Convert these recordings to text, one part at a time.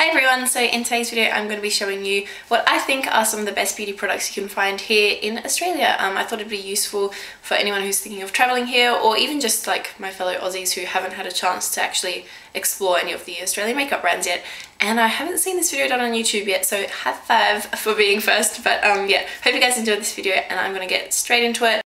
Hi everyone, so in today's video I'm going to be showing you what I think are some of the best beauty products you can find here in Australia. I thought it'd be useful for anyone who's thinking of travelling here, or even just like my fellow Aussies who haven't had a chance to actually explore any of the Australian makeup brands yet. And I haven't seen this video done on YouTube yet, so high five for being first. But yeah, hope you guys enjoyed this video and I'm going to get straight into it.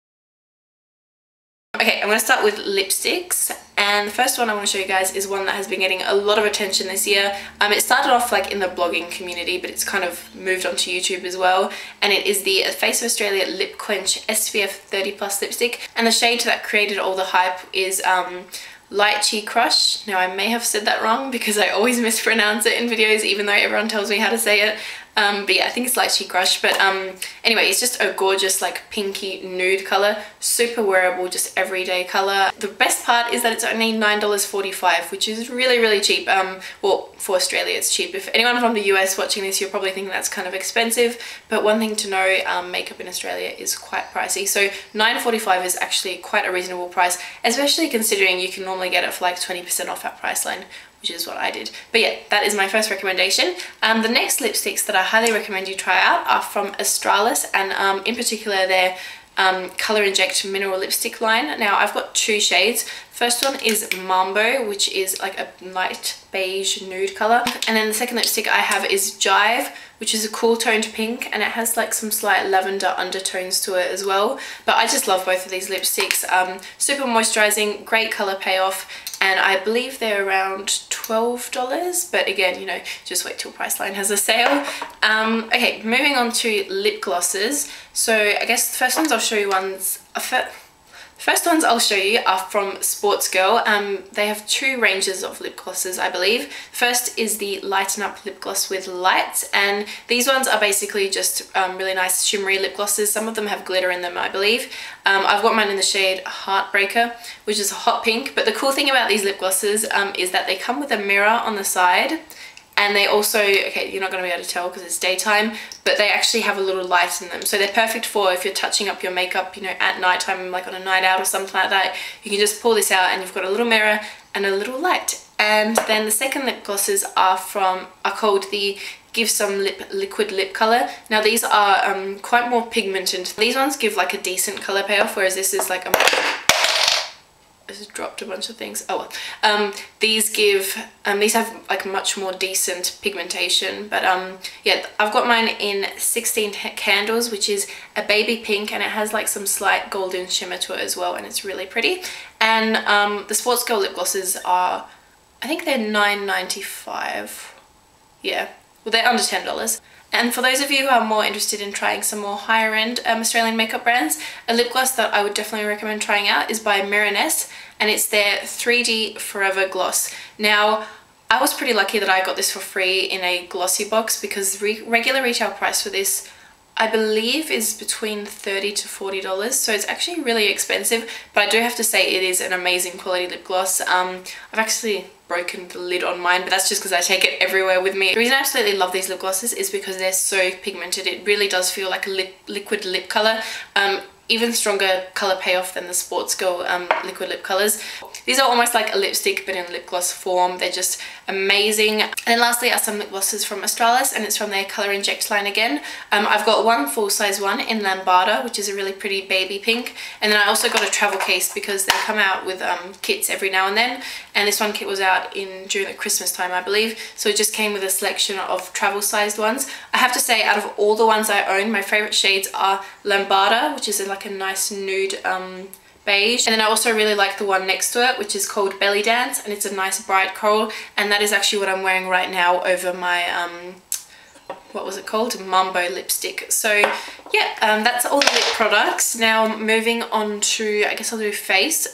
Okay, I'm going to start with lipsticks, and the first one I want to show you guys is one that has been getting a lot of attention this year. It started off like in the blogging community, but it's kind of moved onto YouTube as well, and it is the Face of Australia Lip Quench SPF 30 Plus lipstick, and the shade that created all the hype is Lychee Crush. Now I may have said that wrong because I always mispronounce it in videos even though everyone tells me how to say it. But yeah, I think it's Lychee Crush. But anyway, it's just a gorgeous like pinky nude colour, super wearable, just everyday colour. The best part is that it's only $9.45, which is really cheap. Well, for Australia it's cheap. If anyone from the US watching this, you're probably thinking that's kind of expensive, but one thing to know, makeup in Australia is quite pricey. So $9.45 is actually quite a reasonable price, especially considering you can normally get it for like 20% off at Priceline, which is what I did. But yeah, that is my first recommendation. The next lipsticks that I highly recommend you try out are from Australis, and in particular their Colour Inject mineral lipstick line. Now I've got two shades. First one is Mambo, which is like a light beige nude colour, and then the second lipstick I have is Jive, which is a cool toned pink, and it has like some slight lavender undertones to it as well. But I just love both of these lipsticks. Super moisturising, great colour payoff, and I believe they're around $12, but again, you know, just wait till Priceline has a sale. Okay, moving on to lip glosses. So I guess the first ones I'll show you are from Sportsgirl. They have two ranges of lip glosses, I believe. First is the Lighten Up lip gloss with light, and these ones are basically just really nice shimmery lip glosses. Some of them have glitter in them, I believe. I've got mine in the shade Heartbreaker, which is a hot pink, but the cool thing about these lip glosses is that they come with a mirror on the side. And they also, okay, you're not going to be able to tell because it's daytime, but they actually have a little light in them. So they're perfect for if you're touching up your makeup, you know, at nighttime, like on a night out or something like that. You can just pull this out and you've got a little mirror and a little light. And then the second lip glosses are called the Give Some Liquid Lip Colour. Now these are quite more pigmented. These ones give like a decent colour payoff, whereas this is like I just dropped a bunch of things. Oh well. These have like much more decent pigmentation, but yeah, I've got mine in 16 Candles, which is a baby pink, and it has like some slight golden shimmer to it as well, and it's really pretty. And the Sportsgirl lip glosses are, I think they're $9.95. Yeah, well, they're under $10. And for those of you who are more interested in trying some more higher end Australian makeup brands, a lip gloss that I would definitely recommend trying out is by Mirenesse, and it's their 3D Forever Gloss. Now, I was pretty lucky that I got this for free in a glossy box, because regular retail price for this, I believe, is between $30 to $40, so it's actually really expensive, but I do have to say it is an amazing quality lip gloss. I've actually broken the lid on mine, but that's just because I take it everywhere with me. The reason I absolutely love these lip glosses is because they're so pigmented. It really does feel like a liquid lip colour. Even stronger colour payoff than the Sportsgirl liquid lip colours. These are almost like a lipstick but in lip gloss form. They're just amazing. And then lastly are some lip glosses from Australis, and it's from their Colour Inject line again. I've got one full-size one in Lambada, which is a really pretty baby pink, and then I also got a travel case because they come out with kits every now and then, and this one kit was out during the Christmas time, I believe, so it just came with a selection of travel-sized ones. I have to say, out of all the ones I own, my favourite shades are Lambada, which is like a nice nude beige, and then I also really like the one next to it, which is called Bellydance, and it's a nice bright coral, and that is actually what I'm wearing right now over my what was it called, Mambo lipstick. So yeah, that's all the lip products. Now moving on to, I guess I'll do face.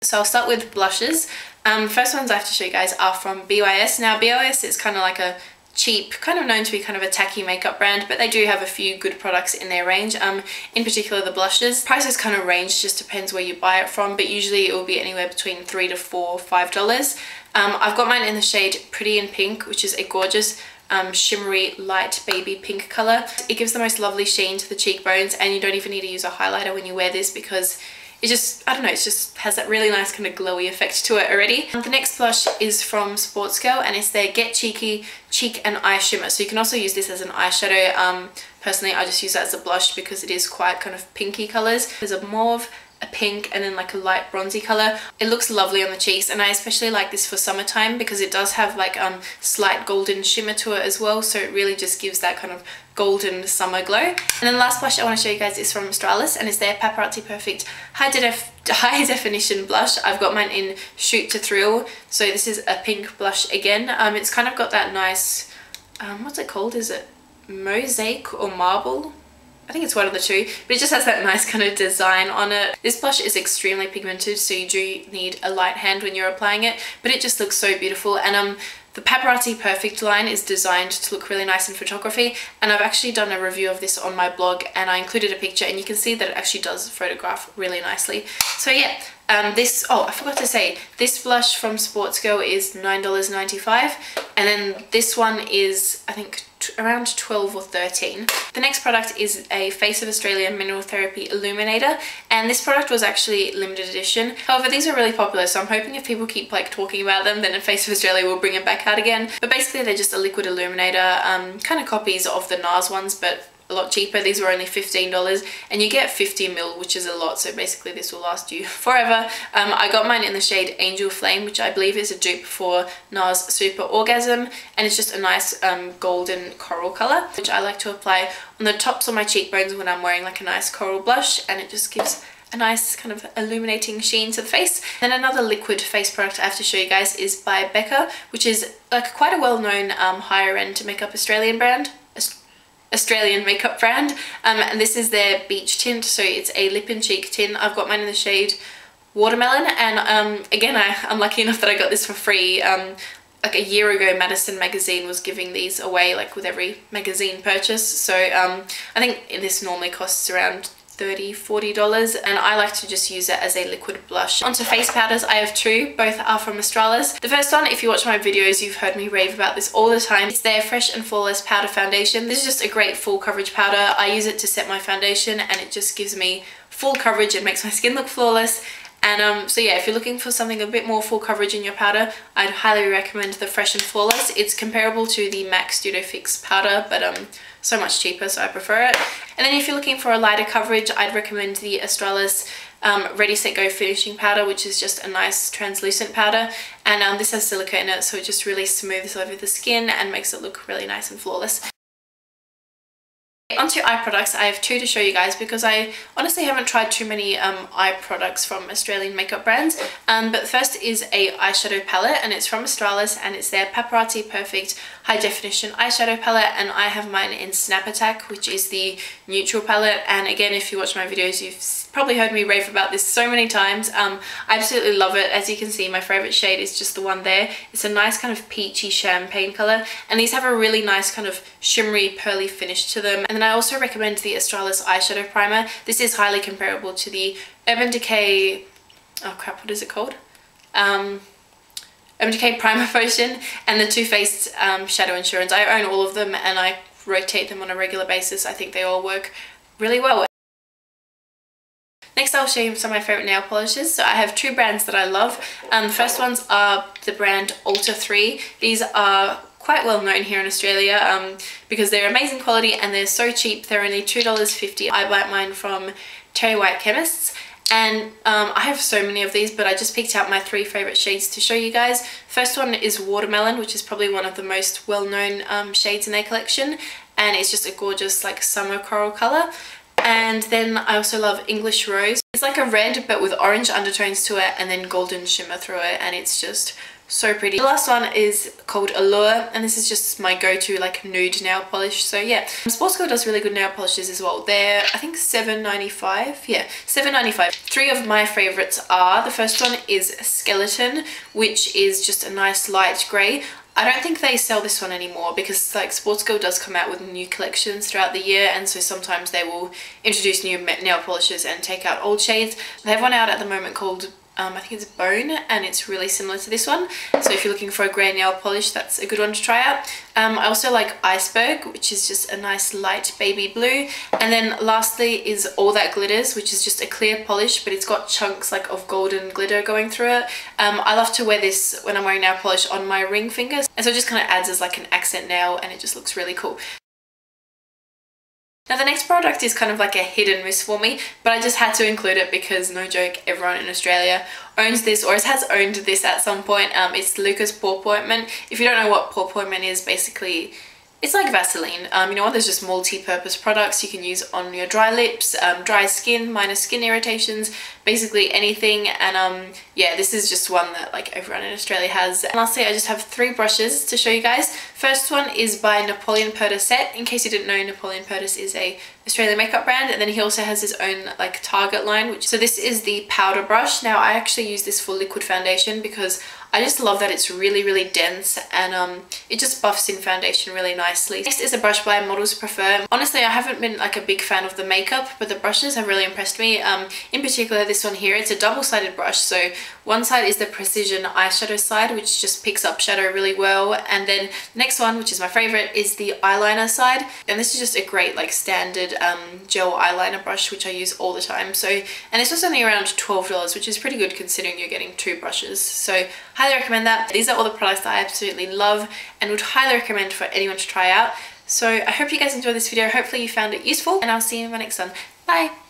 So I'll start with blushes. First ones I have to show you guys are from BYS. Now BYS is kind of like a cheap, kind of known to be kind of a tacky makeup brand, but they do have a few good products in their range. In particular the blushes. Prices kind of range, just depends where you buy it from, but usually it will be anywhere between $3 to $5. I've got mine in the shade Pretty in Pink, which is a gorgeous shimmery light baby pink colour. It gives the most lovely sheen to the cheekbones, and you don't even need to use a highlighter when you wear this because it just, I don't know, it just has that really nice kind of glowy effect to it already. The next blush is from Sportsgirl, and it's their Get Cheeky Cheek and Eye Shimmer. So you can also use this as an eyeshadow. Personally, I just use that as a blush because it is quite kind of pinky colours. There's a mauve, a pink, and then like a light bronzy colour. It looks lovely on the cheeks, and I especially like this for summertime because it does have like slight golden shimmer to it as well, so it really just gives that kind of golden summer glow. And then the last blush I want to show you guys is from Australis, and it's their Paparazzi Perfect High Definition Blush. I've got mine in Shoot to Thrill, so this is a pink blush again. It's kind of got that nice, what's it called? Is it mosaic or marble? I think it's one of the two, but it just has that nice kind of design on it. This blush is extremely pigmented, so you do need a light hand when you're applying it, but it just looks so beautiful. And the Paparazzi Perfect line is designed to look really nice in photography, and I've actually done a review of this on my blog, and I included a picture, and you can see that it actually does photograph really nicely. So yeah, oh, I forgot to say, this blush from Sportsgirl is $9.95, and then this one is, I think, around 12 or 13. The next product is a Face of Australia Mineral Therapy Illuminator, and this product was actually limited edition. However, these are really popular, so I'm hoping if people keep like talking about them, then Face of Australia will bring it back out again. But basically they're just a liquid illuminator, kind of copies of the NARS ones, but a lot cheaper. These were only $15, and you get 50ml, which is a lot, so basically this will last you forever. I got mine in the shade Angel Flame, which I believe is a dupe for NARS Super Orgasm, and it's just a nice golden coral colour, which I like to apply on the tops of my cheekbones when I'm wearing like a nice coral blush, and it just gives a nice kind of illuminating sheen to the face. Then another liquid face product I have to show you guys is by Becca, which is like quite a well-known higher end makeup Australian makeup brand, and this is their Beach Tint, so it's a lip and cheek tint. I've got mine in the shade Watermelon, and again, I'm lucky enough that I got this for free. Like a year ago, Madison magazine was giving these away like with every magazine purchase, so I think this normally costs around $30–40, and I like to just use it as a liquid blush. Onto face powders, I have two, both are from Australis. The first one, if you watch my videos, you've heard me rave about this all the time. It's their Fresh and Flawless Powder Foundation. This is just a great full coverage powder. I use it to set my foundation, and it just gives me full coverage. It makes my skin look flawless. And so yeah, if you're looking for something a bit more full coverage in your powder, I'd highly recommend the Fresh and Flawless. It's comparable to the MAC Studio Fix powder, but so much cheaper, so I prefer it. And then if you're looking for a lighter coverage, I'd recommend the Australis Ready Set Go Finishing Powder, which is just a nice translucent powder, and this has silica in it, so it just really smooths over the skin and makes it look really nice and flawless. Onto eye products, I have two to show you guys because I honestly haven't tried too many eye products from Australian makeup brands. But the first is a eyeshadow palette, and it's from Australis, and it's their Paparazzi Perfect High Definition Eyeshadow Palette, and I have mine in Snap Attack, which is the neutral palette. And again, if you watch my videos, you've probably heard me rave about this so many times. I absolutely love it. As you can see, my favourite shade is just the one there. It's a nice kind of peachy champagne colour, and these have a really nice kind of shimmery pearly finish to them. And then I also recommend the Australis eyeshadow primer. This is highly comparable to the Urban Decay, oh crap, what is it called? Urban Decay Primer Potion and the Too Faced Shadow Insurance. I own all of them, and I rotate them on a regular basis. I think they all work really well. Next, I'll show you some of my favourite nail polishes. So I have two brands that I love. The first ones are the brand Ultra 3. These are quite well known here in Australia because they're amazing quality and they're so cheap. They're only $2.50. I buy mine from Terry White Chemists, and I have so many of these, but I just picked out my three favourite shades to show you guys. First one is Watermelon, which is probably one of the most well-known shades in their collection, and it's just a gorgeous like summer coral colour. And then I also love English Rose. It's like a red but with orange undertones to it, and then golden shimmer through it, and it's just so pretty. The last one is called Allure, and this is just my go-to like nude nail polish. So yeah, Sportsgirl does really good nail polishes as well. They're, I think, $7.95. Yeah, $7.95. Three of my favorites are, the first one is Skeleton, which is just a nice light grey. I don't think they sell this one anymore because like Sportsgirl does come out with new collections throughout the year, and so sometimes they will introduce new nail polishes and take out old shades. They have one out at the moment called I think it's Bone, and it's really similar to this one. So if you're looking for a grey nail polish, that's a good one to try out. I also like Iceberg, which is just a nice light baby blue. And then lastly is All That Glitters, which is just a clear polish, but it's got chunks like of golden glitter going through it. I love to wear this when I'm wearing nail polish on my ring fingers, and so it just kind of adds as like an accent nail, and it just looks really cool. Now the next product is kind of like a hidden miss for me, but I just had to include it because, no joke, everyone in Australia owns this or has owned this at some point. It's Luca's Pore Ointment. If you don't know what Pore Ointment is, basically it's like Vaseline. You know what, there's just multi-purpose products you can use on your dry lips, dry skin, minor skin irritations, basically anything. And yeah, this is just one that like everyone in Australia has. And lastly, I just have 3 brushes to show you guys. First one is by Napoleon Perdicet. In case you didn't know, Napoleon Perdis is a Australian makeup brand, and then he also has his own like Target line, so this is the powder brush. Now I actually use this for liquid foundation because I just love that it's really dense, and it just buffs in foundation really nicely. Next is a brush by Models Prefer. Honestly, I haven't been like a big fan of the makeup, but the brushes have really impressed me. In particular this one here, it's a double-sided brush, so one side is the precision eyeshadow side, which just picks up shadow really well, and then the next one, which is my favorite, is the eyeliner side, and this is just a great like standard gel eyeliner brush which I use all the time. So, and this was only around $12, which is pretty good considering you're getting 2 brushes, so highly recommend that. These are all the products that I absolutely love and would highly recommend for anyone to try out. So I hope you guys enjoyed this video. Hopefully you found it useful, and I'll see you in my next one. Bye!